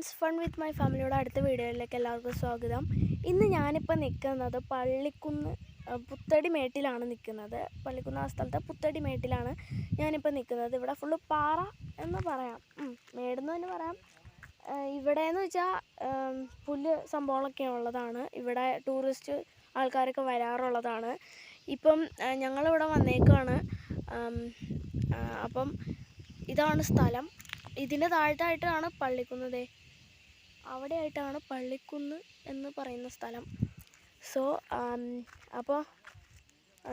Friends, fun with my ഫാമിലിയുടെ അടുത്ത വീഡിയോയിലേക്ക് എല്ലാവർക്കും സ്വാഗതം. ഇന്ന് ഞാനിപ്പോൾ നിൽക്കുന്നത് പള്ളിക്കുന്ന് പുത്തടിമേട്ടിലാണ് നിൽക്കുന്നത്. പള്ളിക്കുന്ന് ആ സ്ഥലത്തെ പുത്തടിമേട്ടിലാണ് ഞാനിപ്പോൾ നിൽക്കുന്നത്. ഇവിടെ ഫുള്ള് പാറ എന്ന് പറയാം, മേടെന്ന് തന്നെ പറയാം. ഇവിടെയെന്ന് വെച്ചാൽ പുല്ല് സംഭവങ്ങളൊക്കെ ഉള്ളതാണ്. ഇവിടെ ടൂറിസ്റ്റ് ആൾക്കാരൊക്കെ വരാറുള്ളതാണ്. ഇപ്പം ഞങ്ങളിവിടെ വന്നേക്കാണ്. അപ്പം ഇതാണ് സ്ഥലം. ഇതിൻ്റെ താഴത്തായിട്ടാണ് പള്ളിക്കുന്നതേ, അവിടെയായിട്ടാണ് പള്ളിക്കുന്ന് എന്ന് പറയുന്ന സ്ഥലം. സോ അപ്പോൾ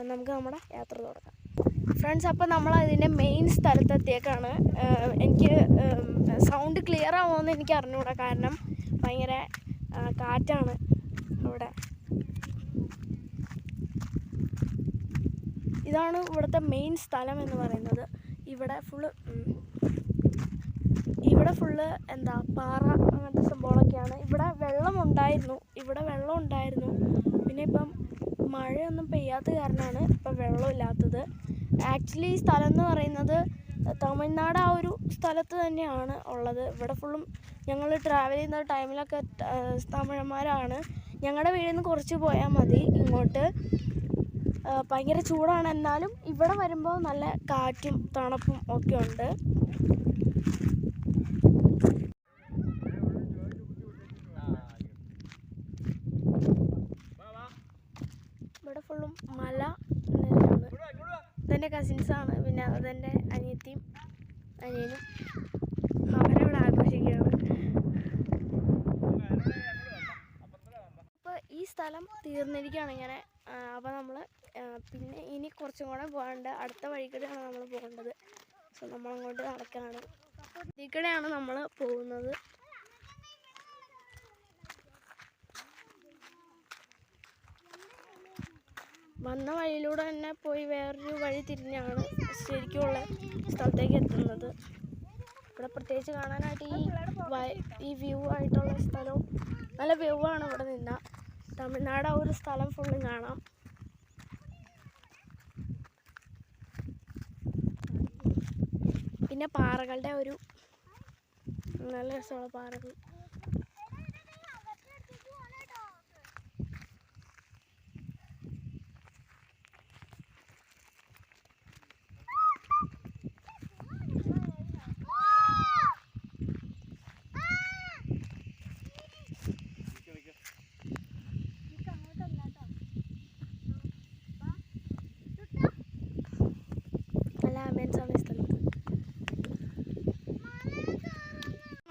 നമുക്ക് നമ്മുടെ യാത്ര തുടങ്ങാം ഫ്രണ്ട്സ്. അപ്പോൾ നമ്മൾ അതിൻ്റെ മെയിൻ സ്ഥലത്തെത്തിയേക്കാണ്. എനിക്ക് സൗണ്ട് ക്ലിയർ ആവുമെന്ന് എനിക്ക് അറിഞ്ഞുകൂടാ, കാരണം ഭയങ്കര കാറ്റാണ് അവിടെ. ഇതാണ് ഇവിടുത്തെ മെയിൻ സ്ഥലം എന്ന് പറയുന്നത്. ഇവിടെ ഫുള്ള് എന്താ പാറ അങ്ങനത്തെ സംഭവങ്ങളൊക്കെയാണ്. ഇവിടെ വെള്ളം ഉണ്ടായിരുന്നു. പിന്നെ ഇപ്പം മഴയൊന്നും പെയ്യാത്ത കാരണമാണ് ഇപ്പം വെള്ളമില്ലാത്തത്. ആക്ച്വലി ഈ സ്ഥലം എന്ന് പറയുന്നത് തമിഴ്നാട് ആ ഒരു സ്ഥലത്ത് തന്നെയാണ് ഉള്ളത്. ഇവിടെ ഫുള്ളും ഞങ്ങൾ ട്രാവൽ ചെയ്യുന്ന ടൈമിലൊക്കെ തമിഴന്മാരാണ്. ഞങ്ങളുടെ വീട്ടിൽ നിന്ന് കുറച്ച് പോയാൽ മതി ഇങ്ങോട്ട്. ഭയങ്കര ചൂടാണ്, എന്നാലും ഇവിടെ വരുമ്പോൾ നല്ല കാറ്റും തണുപ്പും ഒക്കെ ഉണ്ട്. ഇവിടെ ഫുള്ളും മല നിരയാണ്. ഇതെൻ്റെ കസിൻസാണ്, പിന്നെ അതെൻ്റെ അനിയത്തിയും അനിയനും. അവരവിടെ ആഘോഷിക്കുകയാണ്. അപ്പോൾ ഈ സ്ഥലം തീർന്നിരിക്കുകയാണ് ഇങ്ങനെ. അപ്പോൾ നമ്മൾ പിന്നെ ഇനി കുറച്ചും കൂടെ പോകാണ്ട്, അടുത്ത വഴിക്കടെയാണ് നമ്മൾ പോകേണ്ടത്. സോ നമ്മളങ്ങോട്ട് നടക്കാനാണ്. ഇതിക്കടെയാണ് നമ്മൾ പോകുന്നത്. വന്ന വഴിയിലൂടെ തന്നെ പോയി വേറൊരു വഴി തിരിഞ്ഞാണ് ശരിക്കുമുള്ള സ്ഥലത്തേക്ക് എത്തുന്നത്. ഇവിടെ പ്രത്യേകിച്ച് കാണാനായിട്ട് ഈ വ്യൂ ആയിട്ടുള്ള സ്ഥലവും നല്ല വ്യൂ ആണ്. ഇവിടെ നിന്നാൽ തമിഴ്നാട് ആ ഒരു സ്ഥലം ഫുള്ളും കാണാം. പിന്നെ പാറകളുടെ ഒരു നല്ല രസമുള്ള പാറകൾ.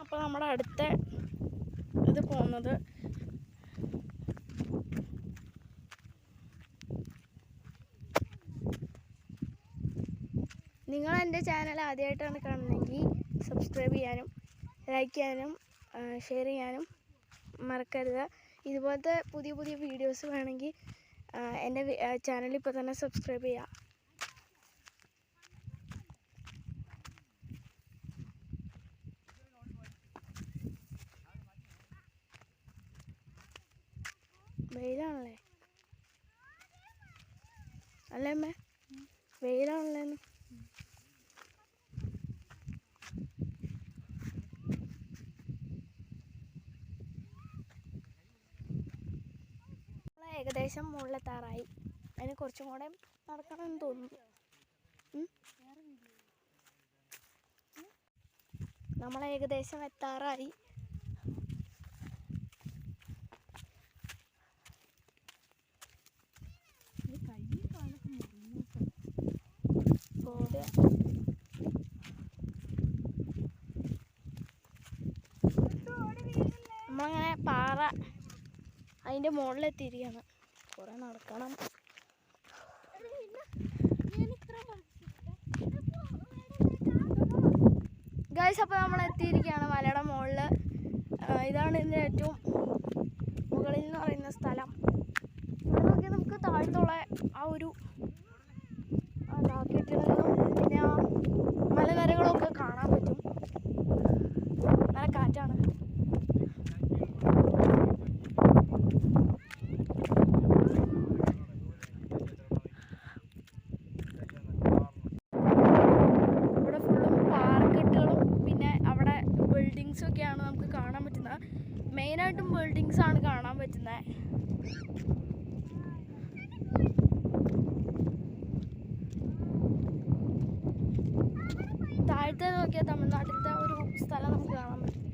അപ്പോൾ നമ്മുടെ അടുത്ത ഇത് പോകുന്നത് നിങ്ങൾ എൻ്റെ ചാനൽ ആദ്യമായിട്ടാണ് കാണുന്നതെങ്കിൽ സബ്സ്ക്രൈബ് ചെയ്യാനും ലൈക്ക് ചെയ്യാനും ഷെയർ ചെയ്യാനും മറക്കരുത്. ഇതുപോലത്തെ പുതിയ പുതിയ വീഡിയോസ് വേണമെങ്കിൽ എൻ്റെ ചാനൽ ഇപ്പോൾ തന്നെ സബ്സ്ക്രൈബ് ചെയ്യുക. വെയിലാണല്ലേ, അല്ലേ അമ്മേ? വെയിലാണല്ലേന്ന്. ഏകദേശം മുകളിലെത്താറായി. അതിന് കുറച്ചും കൂടെ നടക്കണമെന്ന് തോന്നുന്നു. നമ്മൾ ഏകദേശം എത്താറായി. നമ്മളങ്ങനെ പാറ അതിൻ്റെ മുകളിലെത്തിയിരിക്കുകയാണ്. കുറേ നടക്കണം. ഗൈസ്, അപ്പോൾ നമ്മൾ എത്തിയിരിക്കുകയാണ് മലയുടെ മുകളിൽ. ഇതാണ് ഇതിൻ്റെ ഏറ്റവും മുകളിൽ എന്ന് പറയുന്ന സ്ഥലം. ഇവിടെ നോക്കിയാൽ നമുക്ക് താഴത്തുള്ള ആ ഒരു കെട്ടിടങ്ങളും പിന്നെ ആ മലനിരകളും ഒക്കെ കാണാൻ പറ്റും. നല്ല കാറ്റാണ്. ഇവിടെ ഫുള്ളും പാറക്കെട്ടുകളും പിന്നെ അവിടെ ബിൽഡിങ്സൊക്കെയാണ് നമുക്ക് കാണാൻ കാണാൻ പറ്റുന്നത്. മെയിനായിട്ടും ബിൽഡിങ്സ് ആണ് കാണാൻ പറ്റുന്നത്. താഴത്തെ നോക്കിയാൽ തമിഴ്നാട്ടിലത്തെ ഒരു സ്ഥലം നമുക്ക് കാണാൻ പറ്റും.